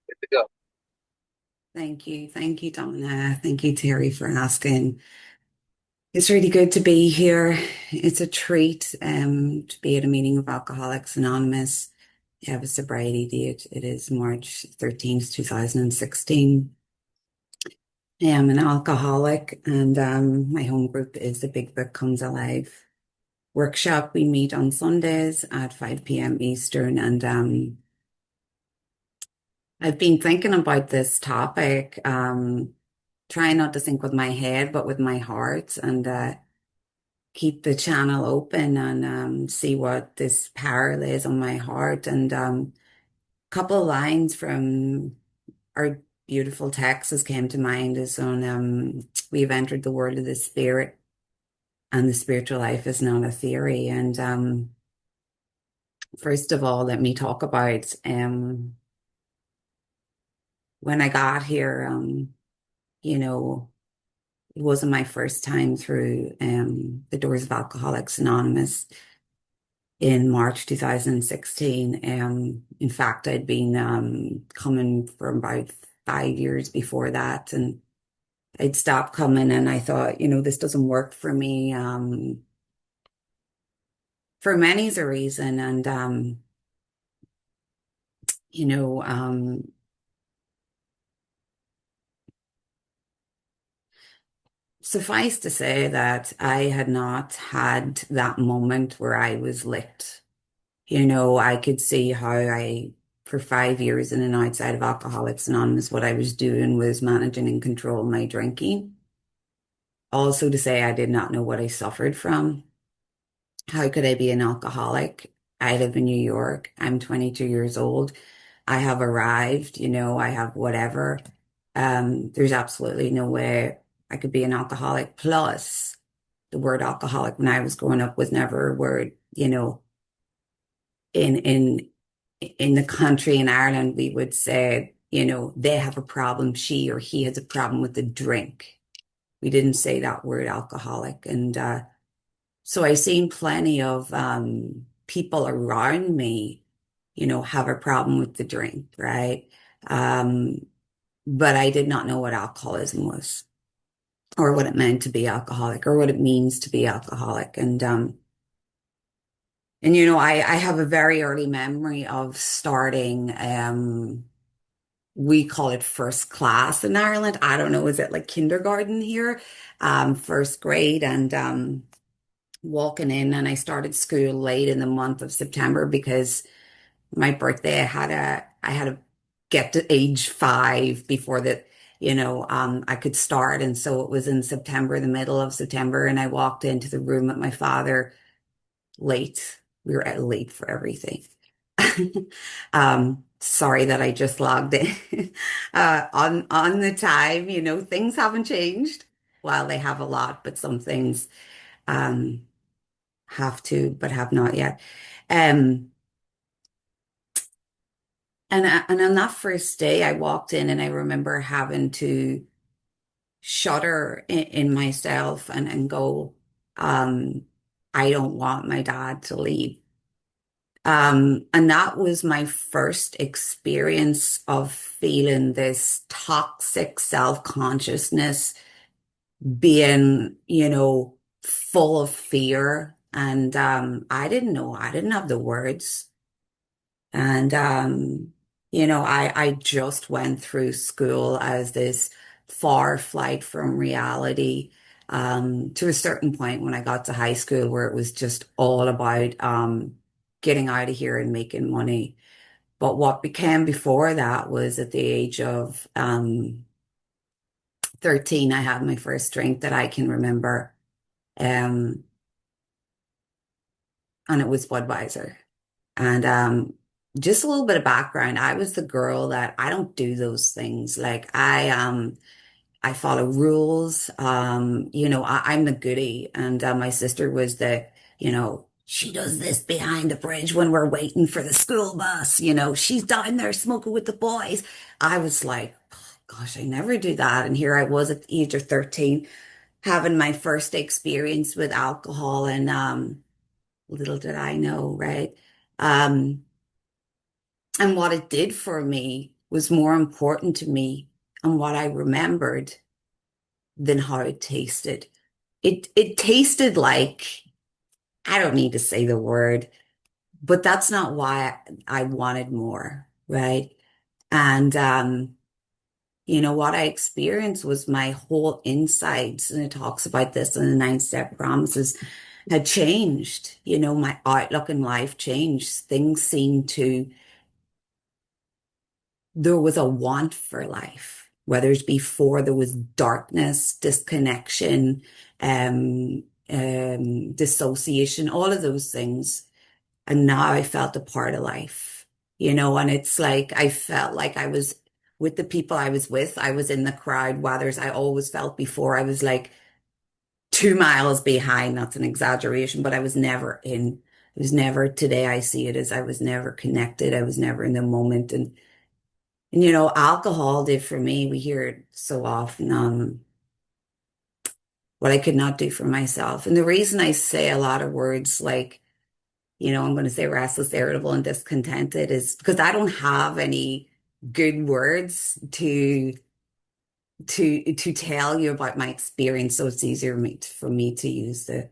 Good to go. Thank you. Thank you, Donna. Thank you, Terry, for asking. It's really good to be here. It's a treat to be at a meeting of Alcoholics Anonymous. I have a sobriety date. It is March 13th, 2016. I am an alcoholic, and my home group is the Big Book Comes Alive workshop. We meet on Sundays at 5 p.m. Eastern, and I've been thinking about this topic. Trying not to think with my head, but with my heart, and keep the channel open and see what this power lays on my heart. And couple lines from our beautiful text has came to mind is on we've entered the world of the spirit, and the spiritual life is not a theory. And first of all, let me talk about when I got here. You know. It wasn't my first time through the doors of Alcoholics Anonymous in March 2016. In fact, I'd been coming for about 5 years before that, and I'd stopped coming, and I thought, this doesn't work for me for many's a reason. And, you know, um, suffice to say that I had not had that moment where I was licked. I could see how for 5 years in and outside of Alcoholics Anonymous, what I was doing was managing and controlling my drinking. Also, to say I did not know what I suffered from. How could I be an alcoholic? I live in New York. I'm 22 years old. I have arrived, I have whatever. There's absolutely no way I could be an alcoholic. Plus, the word alcoholic when I was growing up was never a word, in the country in Ireland, we would say, they have a problem, she or he has a problem with the drink. We didn't say that word alcoholic. And so I seen plenty of people around me, have a problem with the drink, right? Um, but I did not know what alcoholism was or what it meant to be alcoholic or what it means to be alcoholic. And I have a very early memory of starting we call it first class in Ireland. I don't know, is it like kindergarten here? First grade, and walking in, and I started school late in the month of September because my birthday I had to get to age 5 before that, I could start. And so it was in September, the middle of September, and I walked into the room with my father late. We were at late for everything. Sorry that I just logged in on the time. Things haven't changed. Well, they have a lot, but some things um have to, but have not yet. Um, and on that first day, I walked in, and I remember having to shudder in myself and go, um, I don't want my dad to leave. And that was my first experience of feeling this toxic self-consciousness, being, full of fear. And I didn't know, I didn't have the words. And I just went through school as this far flight from reality. To a certain point when I got to high school where it was just all about getting out of here and making money. But what became before that was at the age of 13, I had my first drink that I can remember. Um, and it was Budweiser. And just a little bit of background. I was the girl that I don't do those things. Like I follow rules. I'm the goodie, and my sister was she does this behind the bridge when we're waiting for the school bus. She's down there smoking with the boys. I was like, "Oh, gosh, I never do that." And here I was at the age of 13 having my first experience with alcohol, and little did I know, right? Um, And what it did for me was more important to me and what I remembered than how it tasted. It tasted like, I don't need to say the word, but that's not why I wanted more, right? And what I experienced was my whole insides, and it talks about this in the nine step promises, had changed. My outlook in life changed. Things seemed to, there was a want for life. Whereas before there was darkness, disconnection, dissociation, all of those things. And now I felt a part of life, and it's like I felt like I was with the people I was with. I was in the crowd, whereas I always felt before I was like 2 miles behind. That's an exaggeration, but I was never in. It was never, today I see it as I was never connected. I was never in the moment. And alcohol did for me, we hear it so often, what I could not do for myself. And the reason I say a lot of words like, I'm going to say restless, irritable, and discontented is because I don't have any good words to tell you about my experience. So it's easier for me to use the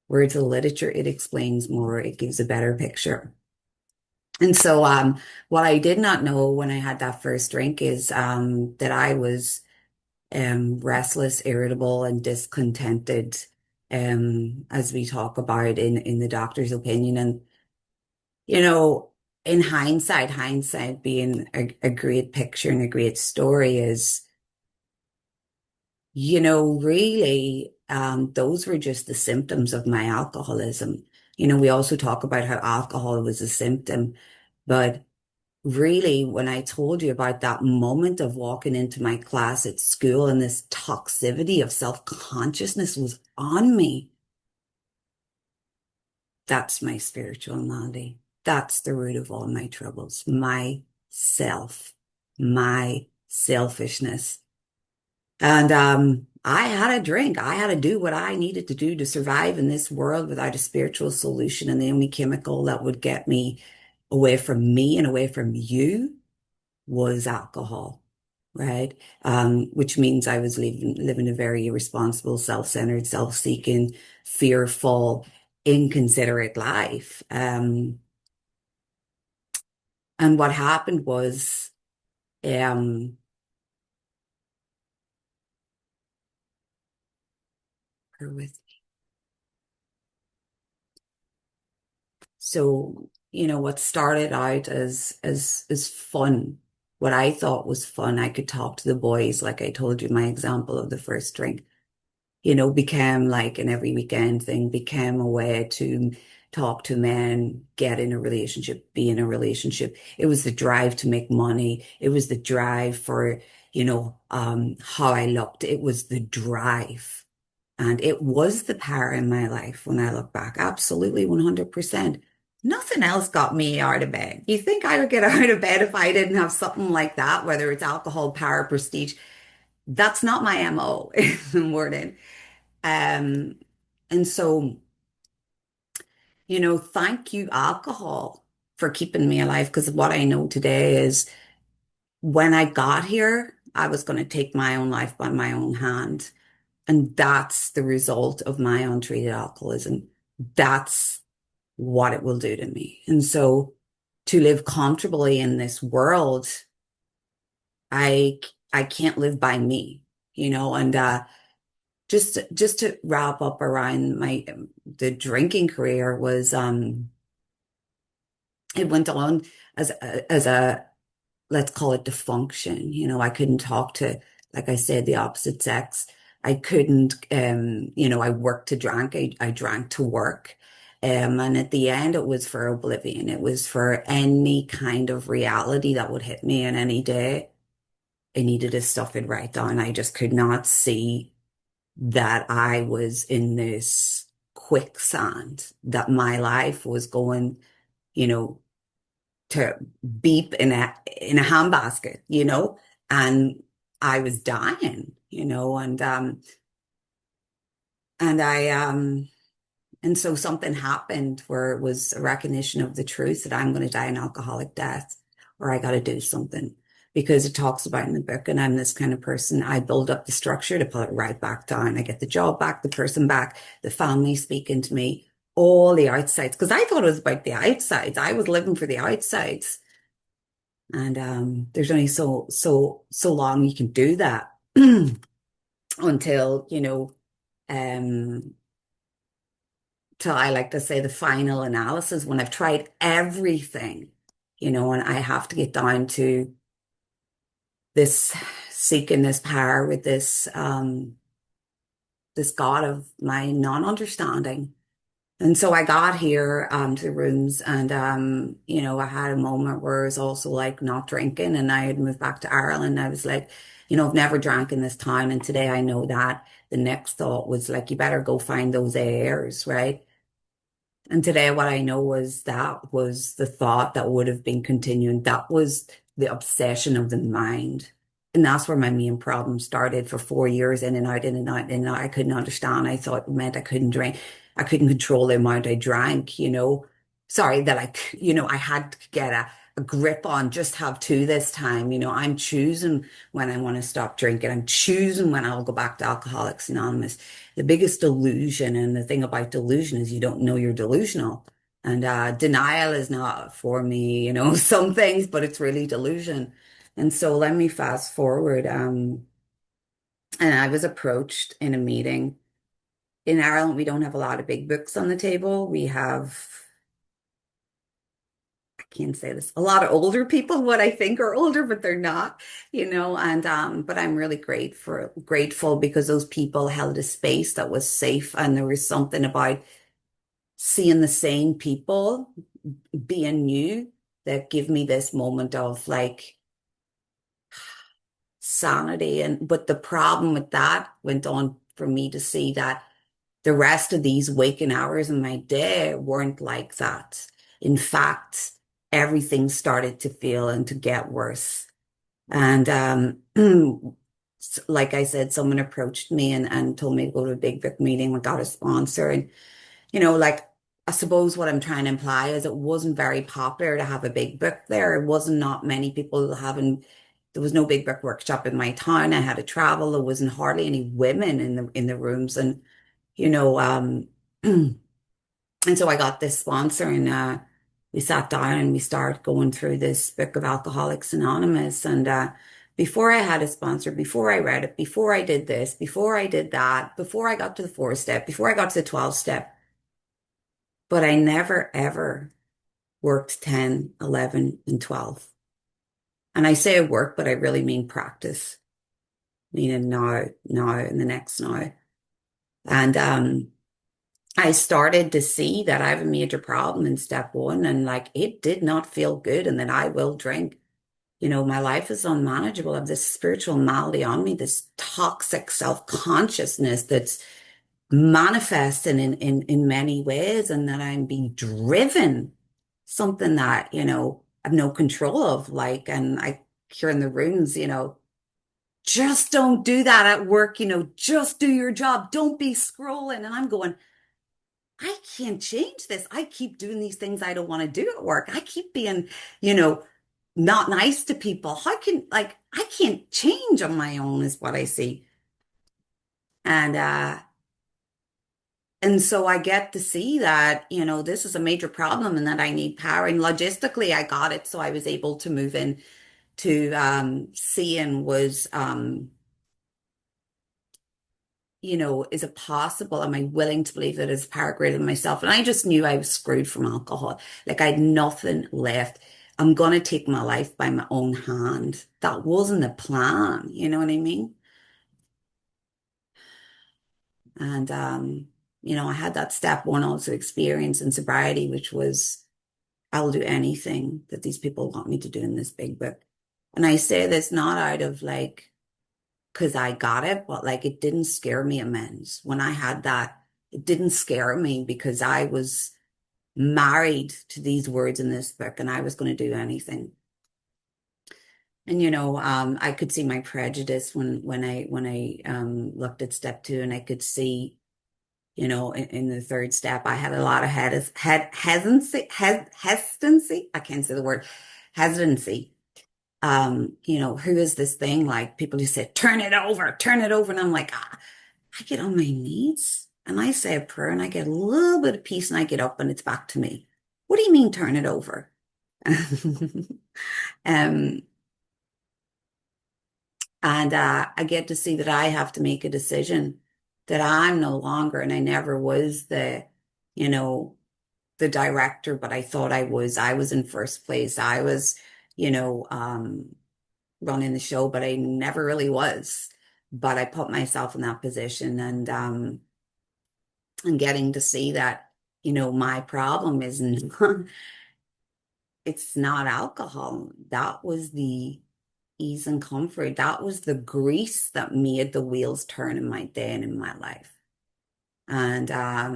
words of literature. It explains more. It gives a better picture. And so, what I did not know when I had that first drink is that I was restless, irritable, and discontented, as we talk about in the doctor's opinion. And you know, in hindsight being a great picture and a great story is, really, those were just the symptoms of my alcoholism. We also talk about how alcohol was a symptom, but really, when I told you about that moment of walking into my class at school and this toxicity of self-consciousness was on me, that's my spiritual malady. That's the root of all my troubles. My selfishness. And I had a drink. I had to do what I needed to do to survive in this world without a spiritual solution. And the only chemical that would get me away from me and away from you was alcohol, right? Which means I was living a very irresponsible, self-centered, self-seeking, fearful, inconsiderate life. And what happened was, um, bear with So, what started out as fun, what I thought was fun, I could talk to the boys, like I told you, my example of the first drink, became like an every weekend thing, became a way to talk to men, get in a relationship, be in a relationship. It was the drive to make money. It was the drive for, how I looked. It was the drive. And it was the power in my life when I look back. Absolutely 100%. Nothing else got me out of bed. You think I would get out of bed if I didn't have something like that, whether it's alcohol, power, prestige? That's not my MO in the morning. Um, and so, thank you, alcohol, for keeping me alive. Because what I know today is when I got here, I was going to take my own life by my own hand. And that's the result of my untreated alcoholism. That's what it will do to me. And so to live comfortably in this world, I I can't live by me, and just to wrap up around my the drinking career was it went on as a let's call it dysfunction. I couldn't talk to, like I said, the opposite sex. I couldn't, I worked to drink. I drank to work. And at the end, it was for oblivion. It was for any kind of reality that would hit me in any day. I needed to stuff it right down. I just could not see that I was in this quicksand, that my life was going, you know, to beep in a handbasket, and I was dying, and so something happened where it was a recognition of the truth that I'm going to die an alcoholic death. or I got to do something because it talks about in the book. And I'm this kind of person. I build up the structure to put it right back down. I get the job back, the person back, the family speaking to me, all the outsides. Because I thought it was about the outsides. I was living for the outsides. And there's only so long you can do that until, um, till I like to say the final analysis when I've tried everything, and I have to get down to this seeking this power with this God of my non-understanding. And so I got here to the rooms and I had a moment where I was also like not drinking and I had moved back to Ireland. I was like, I've never drank in this town and today I know that. The next thought was like, you better go find those airs, right? And today, what I know was that was the thought that would have been continuing. That was the obsession of the mind. And that's where my main problem started for 4 years, in and out, in and out, in and out. I couldn't understand. I thought it meant I couldn't drink. I couldn't control the amount I drank. Sorry, that I had to get a grip on, just have two this time. I'm choosing when I want to stop drinking. I'm choosing when I'll go back to Alcoholics Anonymous. The biggest delusion, and the thing about delusion is you don't know you're delusional. And denial is not for me, some things, but it's really delusion. And so let me fast forward. And I was approached in a meeting. In Ireland, we don't have a lot of big books on the table. We have, I can't say this, a lot of older people, what I think are older, but they're not. And but I'm really grateful because those people held a space that was safe and there was something about seeing the same people being new that give me this moment of like sanity. And but the problem with that went on for me to see that the rest of these waking hours in my day weren't like that. In fact, everything started to feel and to get worse. And like I said, someone approached me and told me to go to a big book meeting. We got a sponsor, and like I suppose what I'm trying to imply is it wasn't very popular to have a big book there. It wasn't not many people having, there was no big book workshop in my town. I had to travel. There wasn't hardly any women in the rooms. And, you know, and so I got this sponsor and we sat down and we started going through this book of Alcoholics Anonymous. And before I had a sponsor, before I read it, before I did this, before I did that, before I got to the 4 step, before I got to the 12 step, but I never ever worked 10, 11, and 12. And I say work, but I really mean practice, meaning now, and the next now. And I started to see that I have a major problem in step one, and like it did not feel good. And then I will drink. My life is unmanageable. I have this spiritual malady on me, this toxic self-consciousness that's manifesting in many ways, and that I'm being driven something that, I have no control of. Like, and I hear in the rooms, just don't do that at work, just do your job. Don't be scrolling. And I'm going, I can't change this. I keep doing these things I don't want to do at work. I keep being, you know, not nice to people. I can't change on my own is what I see. And, and so I get to see that, this is a major problem and that I need power. And logistically, I got it. So I was able to move in to seeing was, is it possible? Am I willing to believe that it's power greater than myself? And I just knew I was screwed from alcohol. Like I had nothing left. I'm going to take my life by my own hand. That wasn't the plan. You know what I mean? And, I had that step one also experience in sobriety, which was I'll do anything that these people want me to do in this big book. And I say this not out of like, because I got it, but like it didn't scare me immense. When I had that, it didn't scare me because I was married to these words in this book and I was going to do anything. And I could see my prejudice when I looked at step two, and I could see, in the third step, I had a lot of hesitancy. I can't say the word hesitancy. Who is this thing? Like people who say, turn it over. And I'm like, I get on my knees and I say a prayer and I get a little bit of peace and I get up and it's back to me. What do you mean turn it over? Um, and I get to see that I have to make a decision that I'm no longer, and I never was you know, the director, but I thought I was. I was in first place. I was, you know, running the show, but I never really was. But I put myself in that position and getting to see that, my problem is not, it's not alcohol. That was the ease and comfort. That was the grease that made the wheels turn in my day and in my life. And I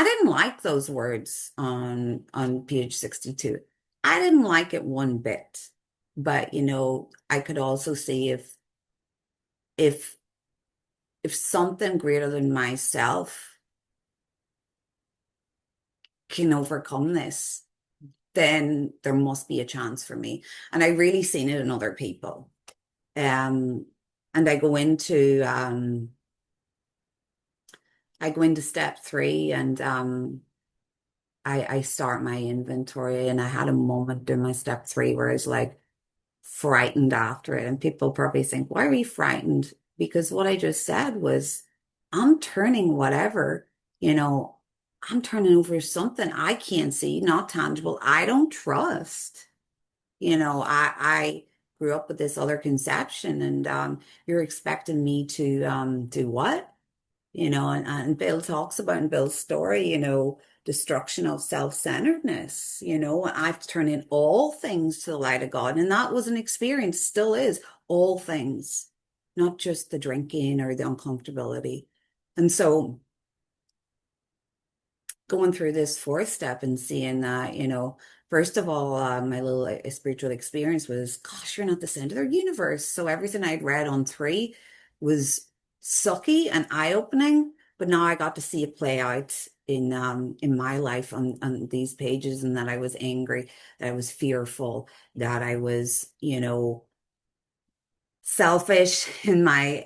didn't like those words on page 62. I didn't like it one bit. But I could also see if if something greater than myself can overcome this, then there must be a chance for me. And I really seen it in other people. Um, and I go into step three and I start my inventory and I had a moment during my step three where I was like frightened after it. And people probably think, why are you frightened? Because what I just said was I'm turning whatever, you know, I'm turning over something I can't see, not tangible. I don't trust. I grew up with this other conception and you're expecting me to do what? And Bill talks about in Bill's story, destruction of self-centeredness, and I have to turn in all things to the light of God. And that was an experience, still is, all things, not just the drinking or the uncomfortability. And so going through this fourth step and seeing that, first of all, my little spiritual experience was, gosh, you're not the center of the universe. So everything I'd read on three was sucky and eye-opening, but now I got to see it play out in my life on these pages, and that I was angry, that I was fearful, that I was, selfish in my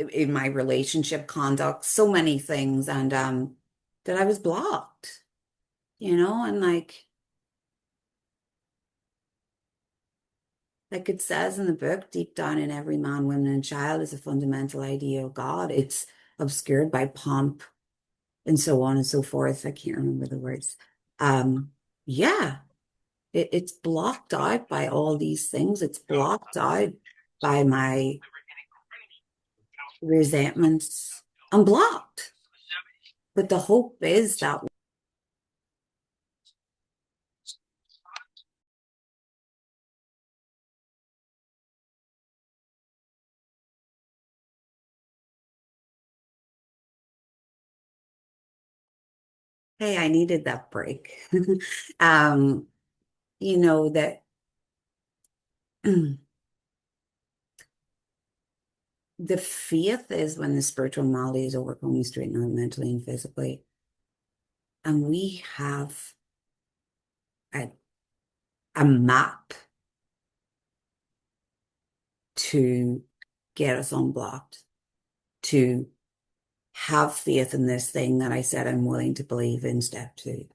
relationship conduct, so many things, and that I was blocked, and like it says in the book, deep down in every man, woman, and child is a fundamental idea of God. It's obscured by pomp and so on and so forth. I can't remember the words. Um, yeah, it's blocked out by all these things. It's blocked out by my resentments. I'm blocked. But the hope is that, hey, I needed that break. Um, that the faith is when the spiritual malady is overcome, we straighten out mentally and physically. And we have a, a map to get us unblocked, to have faith in this thing that I said I'm willing to believe in step two.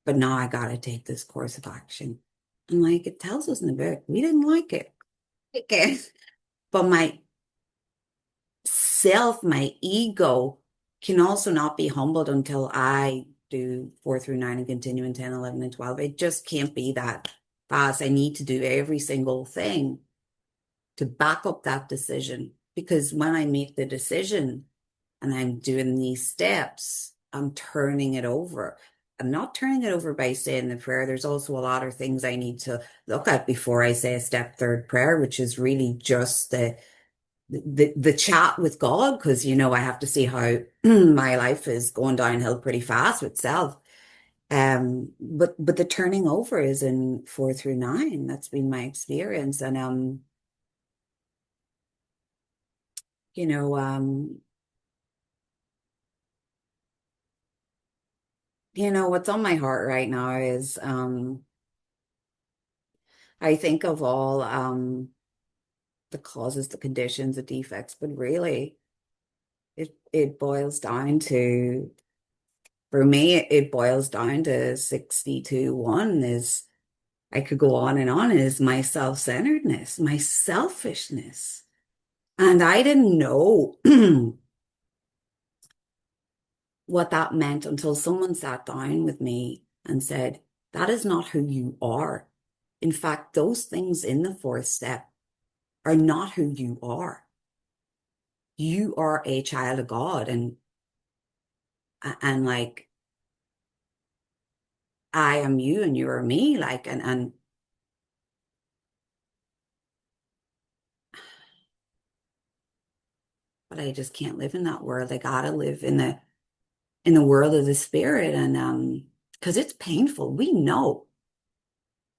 But now I got to take this course of action. And like it tells us in the book, we didn't like it. Okay. But my self, my ego can also not be humbled until I do 4 through 9 and continue in 10, 11, and 12. It just can't be that fast. I need to do every single thing to back up that decision. Because when I make the decision and I'm doing these steps, I'm turning it over. I'm not turning it over by saying the prayer. There's also a lot of things I need to look at before I say a step third prayer, which is really just the chat with God, because I have to see how my life is going downhill pretty fast with self. But the turning over is in 4 through 9. That's been my experience. And you know, What's on my heart right now is I think of all the causes, the conditions, the defects, but really it boils down to, for me, it boils down to 62-1 is I could go on, is my self-centeredness, my selfishness. And I didn't know what that meant until someone sat down with me and said, that is not who you are. In fact, those things in the fourth step are not who you are. You are a child of God and like I am you and you are me, like and but I just can't live in that world. I gotta live in the world of the spirit and because it's painful. We know.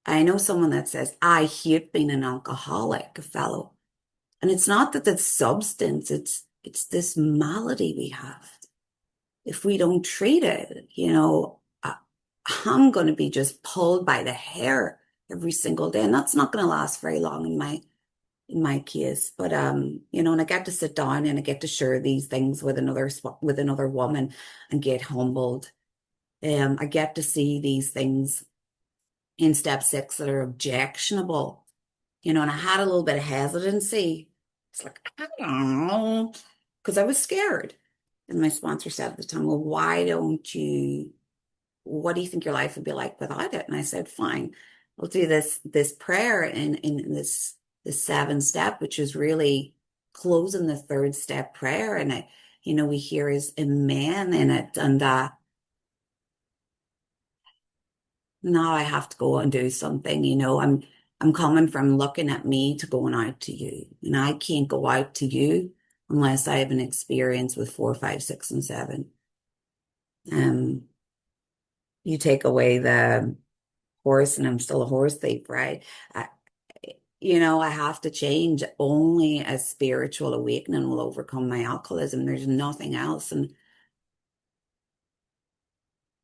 I know someone that says, I hate being an alcoholic, a fellow. And it's not that it's substance, it's this malady we have. If we don't treat it, I'm going to be just pulled by the hair every single day, and that's not going to last very long in my case. But and I get to sit down and I get to share these things with another woman and get humbled. I get to see these things in step six that are objectionable, and I had a little bit of hesitancy. It's like, I don't know, because I was scared. And my sponsor said at the time, well, what do you think your life would be like without it? And I said, fine, we'll do this prayer in this seven step, which is really closing the third step prayer. And we hear is amen in it. And now I have to go and do something. I'm coming from looking at me to going out to you. And I can't go out to you unless I have an experience with four, five, six, and seven. Um, you take away the horse, and I'm still a horse thief, right? I, I have to change. Only a spiritual awakening will overcome my alcoholism. There's nothing else. And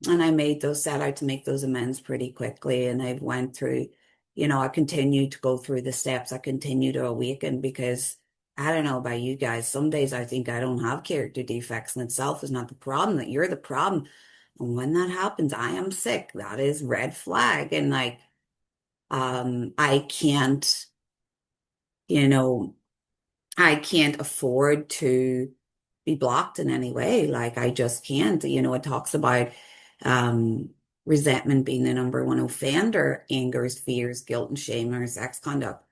I made those set out to make those amends pretty quickly. And I went through, I continued to go through the steps. I continue to awaken because I don't know about you guys. Some days I think I don't have character defects and itself is not the problem, that you're the problem. And when that happens, I am sick. That is red flag. And like, I can't, you know, I can't afford to be blocked in any way. Like I just can't. It talks about um resentment being the number one offender, angers, fears, guilt, and shame or sex conduct.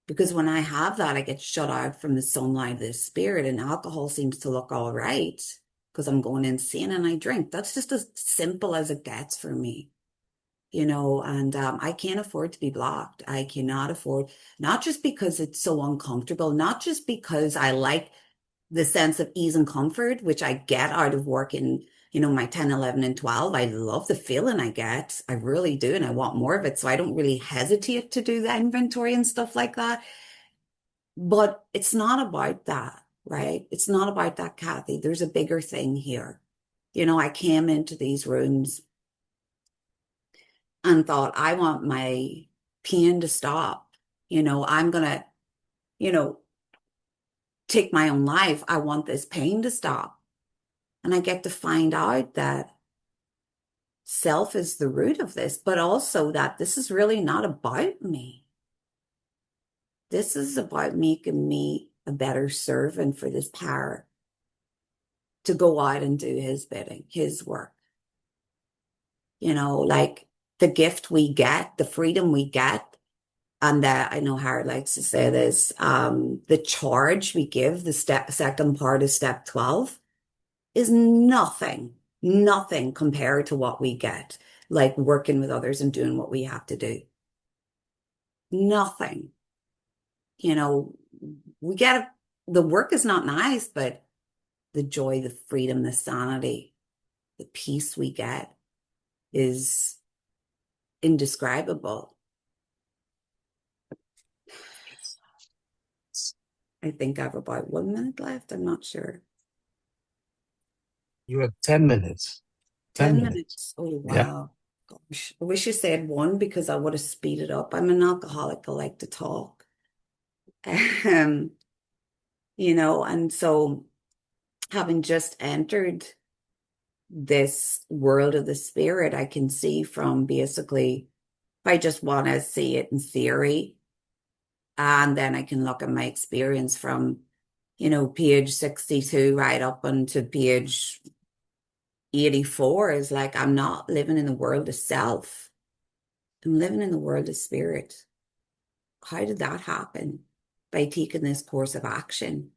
Because when I have that, I get shut out from the sunlight of the spirit, and alcohol seems to look all right because I'm going insane and I drink. That's just as simple as it gets for me. And I can't afford to be blocked. I cannot afford, not just because it's so uncomfortable, not just because I like the sense of ease and comfort, which I get out of working, my 10, 11, and 12. I love the feeling I get. I really do. And I want more of it. So I don't really hesitate to do the inventory and stuff like that. But it's not about that, right? It's not about that, Cathy. There's a bigger thing here. I came into these rooms and thought, I want my pain to stop. I'm going to, you know, take my own life. I want this pain to stop. And I get to find out that self is the root of this, but also that this is really not about me. This is about making me a better servant for this power to go out and do his bidding, his work. Like the gift we get, the freedom we get, and that I know Howard likes to say this, the charge we give, the second part of step 12 is nothing compared to what we get, like working with others and doing what we have to do. Nothing. You know, we get the work is not nice, but the joy, the freedom, the sanity, the peace we get is indescribable. I think I have about 1 minute left. I'm not sure. You have 10 minutes. 10 10 minutes. minutes. Oh, Yeah. wow. Gosh. I wish you said one because I would have speeded up. I'm an alcoholic. I like to talk. Um, and so having just entered this world of the spirit, I can see from basically, if I just want to see it in theory, and then I can look at my experience from, page 62 right up onto page 84 is like I'm not living in the world of self. I'm living in the world of spirit. How did that happen? By taking this course of action,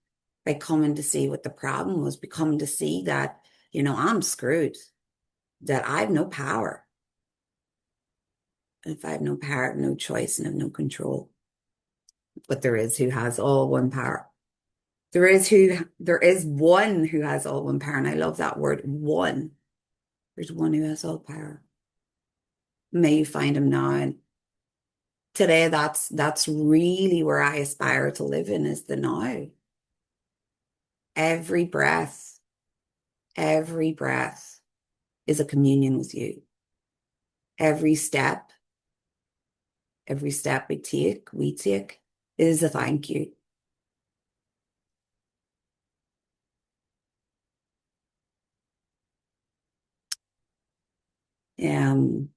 by coming to see what the problem was, by coming to see that, I'm screwed, that I have no power. And if I have no power, I have no choice and have no control. But there is who has all one power. There is one who has all one power. And I love that word, one. There's one who has all power. May you find him now. And today that's really where I aspire to live in is the now. Every breath, every breath is a communion with you. Every step, every step we take is a thank you. Um,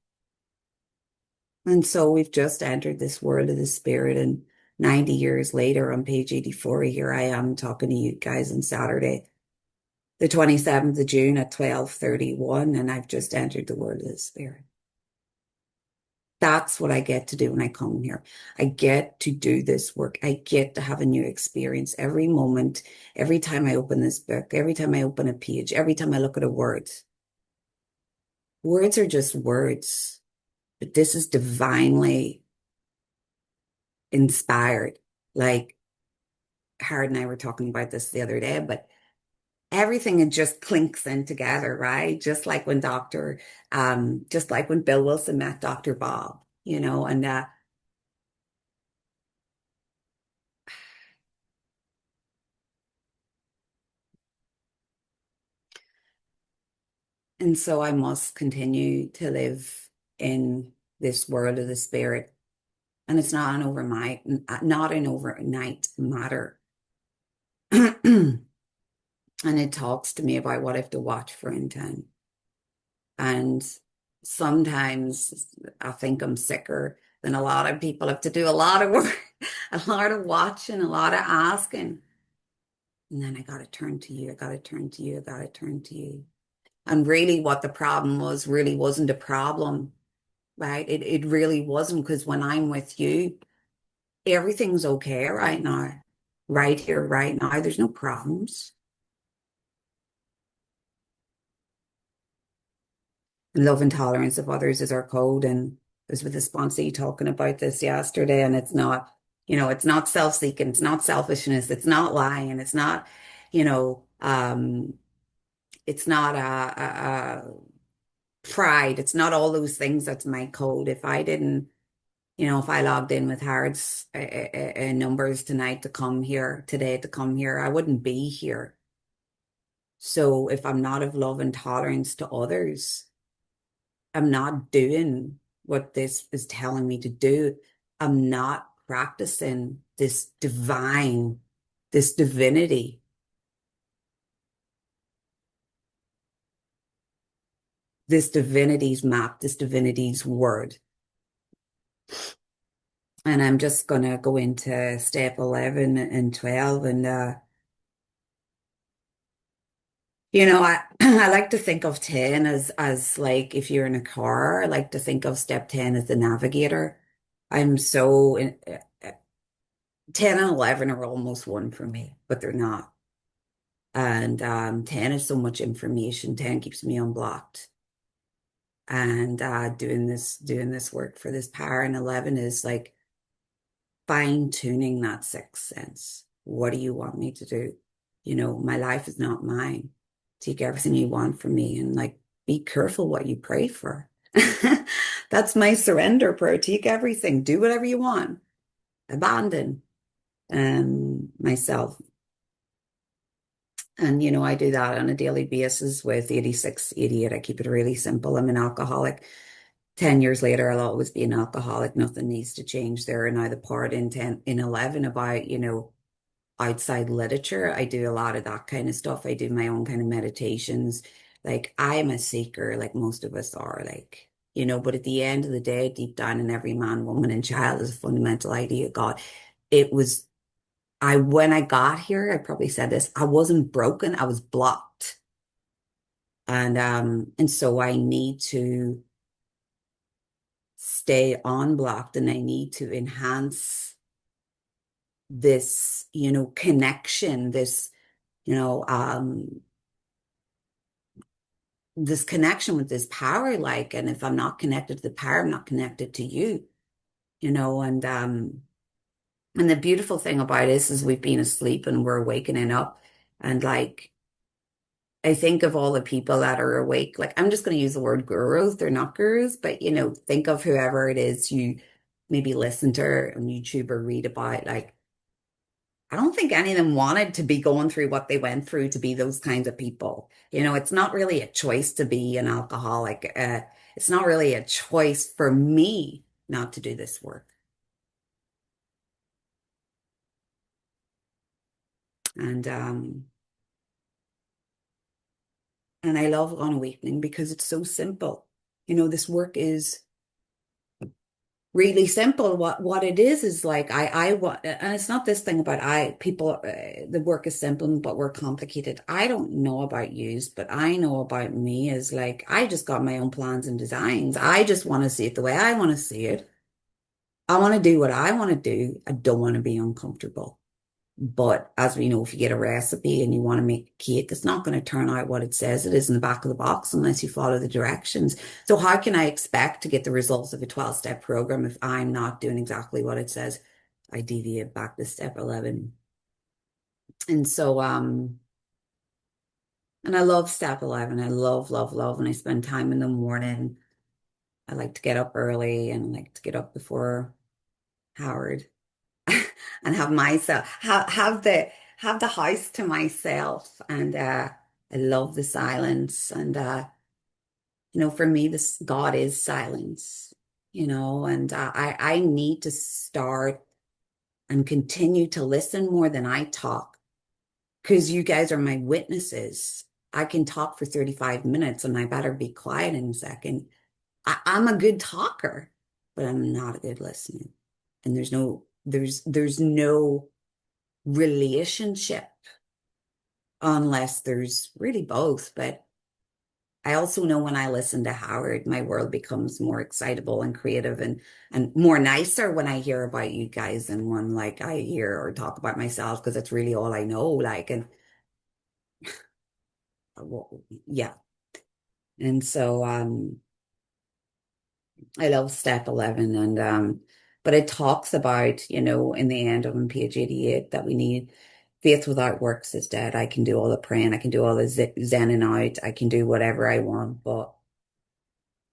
and so we've just entered this world of the spirit, and 90 years later, on page 84, here I am talking to you guys on Saturday, the 27th of June at 12:31, and I've just entered the world of the spirit. That's what I get to do when I come here. I get to do this work. I get to have a new experience every moment, every time I open this book, every time I open a page, every time I look at a word. Words are just words, but this is divinely inspired. Like Howard and I were talking about this the other day, but everything it just clinks in together, right? Just like when Bill Wilson met Dr. Bob, and so I must continue to live in this world of the spirit. And it's not an overnight matter. And it talks to me about what I have to watch for in time. And sometimes I think I'm sicker than a lot of people have to do a lot of work, a lot of watching, a lot of asking. And then I got to turn to you. I got to turn to you. I got to turn to you. And really, what the problem was really wasn't a problem, right? It really wasn't because when I'm with you, everything's okay right now, right here, right now. There's no problems. And love and tolerance of others is our code. And I was with a sponsee talking about this yesterday, and it's not self-seeking, it's not selfishness, it's not lying, you know, um, it's not pride, it's not all those things. That's my code. If I didn't, if I logged in with Harrod's numbers tonight to come here today to come here, I wouldn't be here. So if I'm not of love and tolerance to others, I'm not doing what this is telling me to do. I'm not practicing this divinity, this divinity's map, this divinity's word. And I'm just going to go into step 11 and 12. And, I like to think of 10 as like if you're in a car, I like to think of step 10 as the navigator. I'm so in, 10 and 11 are almost one for me, but they're not. And 10 is so much information. 10 keeps me unblocked. And doing this work for this power. And 11 is like fine tuning that sixth sense. What do you want me to do? My life is not mine. Take everything you want from me and like be careful what you pray for. That's my surrender prayer. Take everything, do whatever you want, abandon myself. And, I do that on a daily basis with 86, 88. I keep it really simple. I'm an alcoholic. 10 years later, I'll always be an alcoholic. Nothing needs to change there. And now the part in 10, in 11 about, outside literature. I do a lot of that kind of stuff. I do my own kind of meditations. Like I'm a seeker, like most of us are, like, but at the end of the day, deep down in every man, woman, and child is a fundamental idea of God. It was, when I got here, I probably said this, I wasn't broken, I was blocked. And so I need to stay unblocked and I need to enhance this, connection, you know, um, this connection with this power, like, and if I'm not connected to the power, I'm not connected to you, and the beautiful thing about this is we've been asleep and we're awakening up. And like, I think of all the people that are awake, like, I'm just going to use the word gurus. They're not gurus, but think of whoever it is you maybe listen to on YouTube or read about. Like, I don't think any of them wanted to be going through what they went through to be those kinds of people. It's not really a choice to be an alcoholic. It's not really a choice for me not to do this work. And and I love On Awakening because it's so simple. This work is really simple. What it is like I want, and it's not this thing about people. The work is simple, but we're complicated. I don't know about yous, but I know about me is like I just got my own plans and designs. I just want to see it the way I want to see it. I want to do what I want to do. I don't want to be uncomfortable. But as we know, if you get a recipe and you want to make a cake, it's not going to turn out what it says it is in the back of the box unless you follow the directions. So how can I expect to get the results of a 12-step program if I'm not doing exactly what it says? I deviate back to step 11. And so, and I love step 11. I love, love, love. And I spend time in the morning. I like to get up early and I like to get up before Howard. And have myself have the house to myself and I love the silence and for me this God is silence, and I need to start and continue to listen more than I talk because you guys are my witnesses. I can talk for 35 minutes and I better be quiet in a second. I'm a good talker, but I'm not a good listener. And there's no relationship unless there's really both. But I also know when I listen to Howard, my world becomes more excitable and creative and more nicer when I hear about you guys and when like I hear or talk about myself because it's really all I know. Like and well, yeah. And so I love step 11 and but it talks about, in the end of on page 88 that we need faith without works is dead. I can do all the praying, I can do all the zenning out, I can do whatever I want, but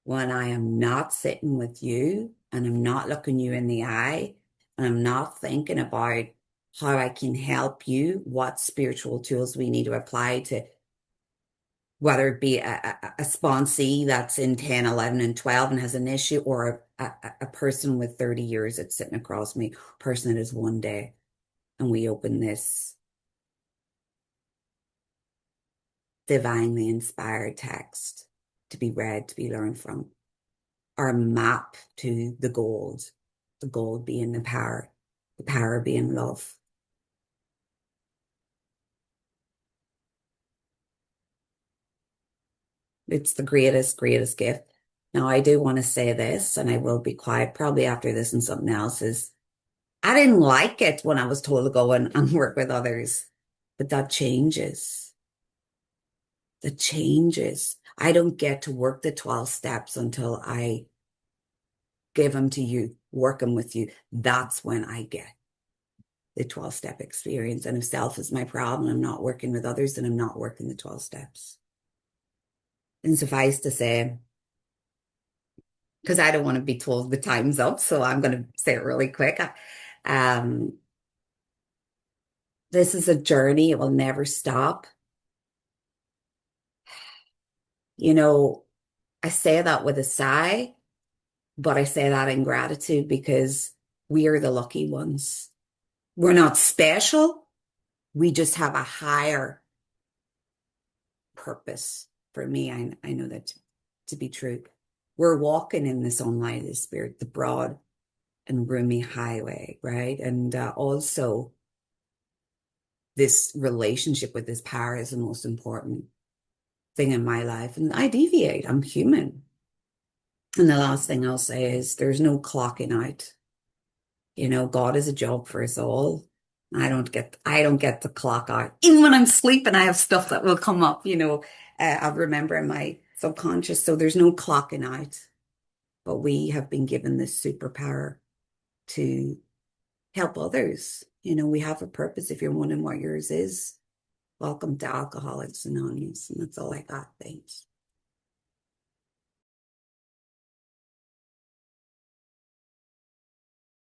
when I am not sitting with you and I'm not looking you in the eye and I'm not thinking about how I can help you, what spiritual tools we need to apply to whether it be a sponsee that's in 10, 11, and 12 and has an issue, or a person with 30 years that's sitting across me, person that is one day, and we open this divinely inspired text to be read, to be learned from, our map to the gold being the power being love. It's the greatest, greatest gift. Now, I do want to say this, and I will be quiet probably after this and something else is I didn't like it when I was told to go and work with others, but that changes. That changes. I don't get to work the 12 steps until I give them to you, work them with you. That's when I get the 12-step experience. And if self is my problem, I'm not working with others, then I'm not working the 12 steps. And suffice to say, because I don't want to be told the time's up, so I'm going to say it really quick. Um, this is a journey. It will never stop. You know, I say that with a sigh, but I say that in gratitude because we are the lucky ones. We're not special. We just have a higher purpose. For me, I know that to be true. We're walking in the sunlight of the spirit, the broad and roomy highway, right? And also, this relationship with this power is the most important thing in my life. And I deviate, I'm human. And the last thing I'll say is there's no clocking out. God is a job for us all. I don't get to clock out. Even when I'm sleeping, I have stuff that will come up, I'll remember in my subconscious. So there's no clocking out, but we have been given this superpower to help others. We have a purpose. If you're wondering what yours is, welcome to Alcoholics Anonymous. And that's all I got. Thanks.